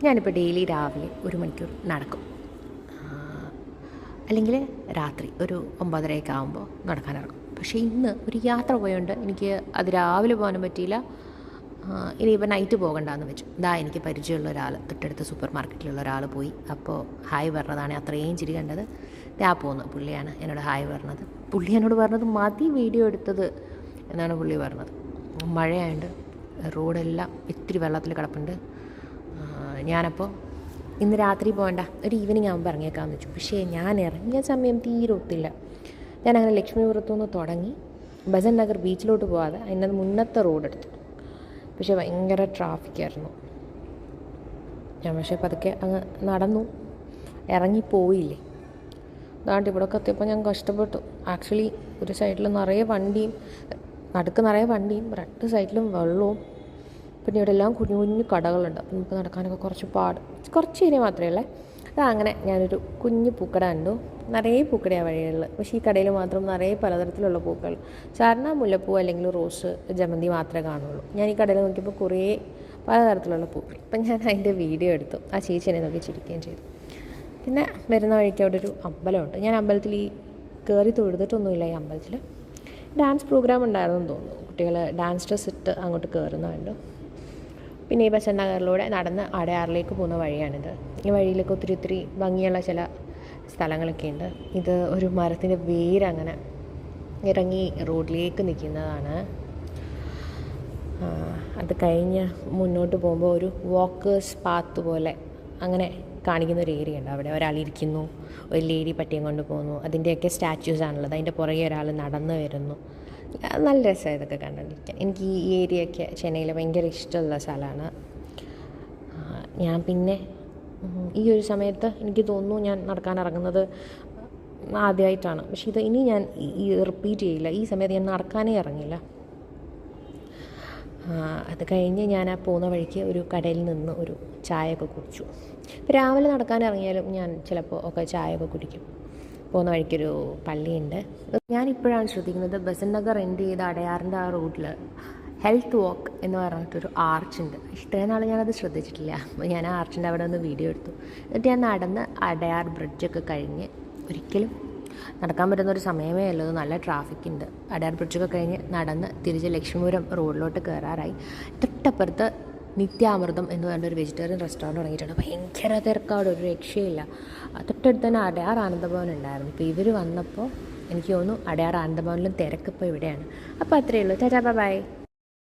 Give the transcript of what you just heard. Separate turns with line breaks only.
ഞാനിപ്പോൾ ഡെയിലി രാവിലെ 1 മണിക്കൂർ നടക്കും, അല്ലെങ്കിൽ രാത്രി ഒരു 9:30 ആകുമ്പോൾ നടക്കാനിറങ്ങും. പക്ഷേ ഇന്ന് ഒരു യാത്ര പോയതുകൊണ്ട് എനിക്ക് അത് രാവിലെ പോകാനും പറ്റിയില്ല. ഇനിയിപ്പോൾ നൈറ്റ് പോകണ്ടെന്ന് വെച്ചു. എനിക്ക് പരിചയമുള്ള ഒരാൾ, തൊട്ടടുത്ത സൂപ്പർ മാർക്കറ്റിലുള്ള ഒരാൾ പോയി. അപ്പോൾ ഹായ് പറഞ്ഞതാണ്, അത്രയും ചിരി കണ്ടത്. പോകുന്നു പുള്ളിയാണ് എന്നോട് ഹായ് പറഞ്ഞത്. പുള്ളി എന്നോട് പറഞ്ഞത് മതി വീഡിയോ എടുത്തത് എന്നാണ് പുള്ളി പറഞ്ഞത്. മഴയായതുകൊണ്ട് റോഡെല്ലാം ഇത്തിരി വെള്ളത്തിൽ കിടപ്പുണ്ട്. ഞാനപ്പോൾ ഇന്ന് രാത്രി പോകണ്ട, ഒരു ഈവനിങ് ആകുമ്പോൾ ഇറങ്ങിയേക്കാമെന്ന് വെച്ചു. പക്ഷേ ഞാൻ ഇറങ്ങിയ സമയം തീരെ ഒത്തില്ല. ഞാനങ്ങനെ ലക്ഷ്മിപുരത്തു നിന്ന് തുടങ്ങി ബസൻ നഗർ ബീച്ചിലോട്ട് പോകാതെ അതിൻ്റെ മുന്നത്തെ റോഡ് എടുത്തു. പക്ഷേ ഭയങ്കര ട്രാഫിക്കായിരുന്നു. ഞാൻ പക്ഷേ പതുക്കെ അങ്ങ് നടന്നു, ഇറങ്ങിപ്പോയില്ലേ. അതാണ്ട് ഇവിടെയൊക്കെ എത്തിയപ്പോൾ ഞാൻ കഷ്ടപ്പെട്ടു. ആക്ച്വലി ഒരു സൈഡിൽ നിറയെ വണ്ടിയും, നടുക്ക് നിറയെ വണ്ടിയും, 2 സൈഡിലും വെള്ളവും. പിന്നെ ഇവിടെ എല്ലാം കുഞ്ഞു കുഞ്ഞു കടകളുണ്ട്. അപ്പം നമുക്ക് നടക്കാനൊക്കെ കുറച്ച് ഏരിയ മാത്രമേ ഉള്ളേ. അങ്ങനെ ഞാനൊരു കുഞ്ഞു പൂക്കട കണ്ടു. നിറയെ പൂക്കടയാണ് വഴികളിൽ. പക്ഷേ ഈ കടയിൽ മാത്രം നിറയെ പലതരത്തിലുള്ള പൂക്കൾ. സാധാരണ മുല്ലപ്പൂ അല്ലെങ്കിൽ റോസ്, ജമന്തി മാത്രമേ കാണുള്ളൂ. ഞാൻ ഈ കടയിൽ നോക്കിയപ്പോൾ കുറേ പലതരത്തിലുള്ള പൂക്കൾ. അപ്പം ഞാൻ അതിൻ്റെ വീഡിയോ എടുത്തു. ആ ചേച്ചി എന്നെ നോക്കി ചിരിക്കുകയും ചെയ്തു. പിന്നെ വരുന്ന വഴിക്ക് അവിടെ ഒരു അമ്പലമുണ്ട്. ഞാൻ അമ്പലത്തിൽ കയറി തൊഴുതിട്ടൊന്നുമില്ല. ഈ അമ്പലത്തിൽ ഡാൻസ് പ്രോഗ്രാം ഉണ്ടായിരുന്നെന്ന് തോന്നുന്നു. കുട്ടികൾ ഡാൻസ് ഡ്രസ് ഇട്ട് അങ്ങോട്ട് കയറുന്നുണ്ട്. പിന്നെ ഈ ബസൻ നഗറിലൂടെ നടന്ന് അടയാറിലേക്ക് പോകുന്ന വഴിയാണിത്. ഈ വഴിയിലൊക്കെ ഒത്തിരി ഭംഗിയുള്ള ചില സ്ഥലങ്ങളൊക്കെ ഉണ്ട്. ഇത് ഒരു മരത്തിൻ്റെ വേരങ്ങനെ ഇറങ്ങി റോഡിലേക്ക് നിൽക്കുന്നതാണ്. അത് കഴിഞ്ഞ് മുന്നോട്ട് പോകുമ്പോൾ ഒരു വാക്കേഴ്സ് പാത്ത് പോലെ അങ്ങനെ കാണിക്കുന്ന ഒരു ഏരിയ ഉണ്ട്. അവിടെ ഒരാളിരിക്കുന്നു, ഒരു ലേഡി പട്ടിയും കൊണ്ട് പോകുന്നു. അതിൻ്റെയൊക്കെ സ്റ്റാച്യൂസ് ആണുള്ളത്. അതിൻ്റെ പുറകെ ഒരാൾ നടന്ന് വരുന്നു. നല്ല രസമാണ് ഇതൊക്കെ കണ്ടുകൊണ്ടിരിക്കാൻ. എനിക്ക് ഈ ഏരിയയൊക്കെ ചെന്നൈയിൽ ഭയങ്കര ഇഷ്ടമുള്ള സ്ഥലമാണ്. ഞാൻ പിന്നെ ഈ ഒരു സമയത്ത് എനിക്ക് തോന്നുന്നു ഞാൻ നടക്കാൻ ഇറങ്ങുന്നത് ആദ്യമായിട്ടാണ്. പക്ഷേ ഇനി ഞാൻ റിപ്പീറ്റ് ചെയ്യില്ല. ഈ സമയത്ത് ഞാൻ നടക്കാനേ ഇറങ്ങില്ല. അത് കഴിഞ്ഞ് ഞാൻ പോകുന്ന വഴിക്ക് ഒരു കടയിൽ നിന്ന് ഒരു ചായയൊക്കെ കുടിച്ചു. രാവിലെ നടക്കാൻ ഇറങ്ങിയാലും ഞാൻ ചിലപ്പോൾ ഒക്കെ ചായയൊക്കെ കുടിക്കും. പോകുന്ന വഴിക്കൊരു പള്ളിയുണ്ട്. ഞാനിപ്പോഴാണ് ശ്രദ്ധിക്കുന്നത്, ബസൻ നഗർ എൻഡ് ചെയ്ത് അടയാറിൻ്റെ ആ റോഡിൽ ഹെൽത്ത് വാക്ക് എന്ന് പറഞ്ഞിട്ടൊരു ആർച്ചുണ്ട്. ഇത്രയും നാൾ ഞാനത് ശ്രദ്ധിച്ചിട്ടില്ല. അപ്പോൾ ഞാൻ ആ ആർച്ചിൻ്റെ അവിടെ നിന്ന് വീഡിയോ എടുത്തു. എന്നിട്ട് ഞാൻ നടന്ന് അടയാർ ബ്രിഡ്ജൊക്കെ കഴിഞ്ഞ്, ഒരിക്കലും നടക്കാൻ പറ്റുന്നൊരു സമയമേ ഉള്ളത്, നല്ല ട്രാഫിക്കുണ്ട്. അടയാർ ബ്രിഡ്ജൊക്കെ കഴിഞ്ഞ് നടന്ന് തിരിച്ച് ലക്ഷ്മിപുരം റോഡിലോട്ട് കയറാറായി. തൊട്ടപ്പുറത്ത് നിത്യാമൃതം എന്ന് പറഞ്ഞൊരു വെജിറ്റേറിയൻ റെസ്റ്റോറൻറ്റ് തുടങ്ങിയിട്ടുണ്ട്. ഭയങ്കര തിരക്കവിടെ, ഒരു രക്ഷയില്ല. തൊട്ടടുത്ത് തന്നെ അടയാർ ആനന്ദഭവൻ ഉണ്ടായിരുന്നു. ഇപ്പോൾ ഇവർ വന്നപ്പോൾ എനിക്ക് തോന്നുന്നു അടയാർ ആനന്ദഭവനിലും തിരക്കിപ്പോൾ ഇവിടെയാണ്. അപ്പോൾ അത്രയേ ഉള്ളൂ. Tata bye.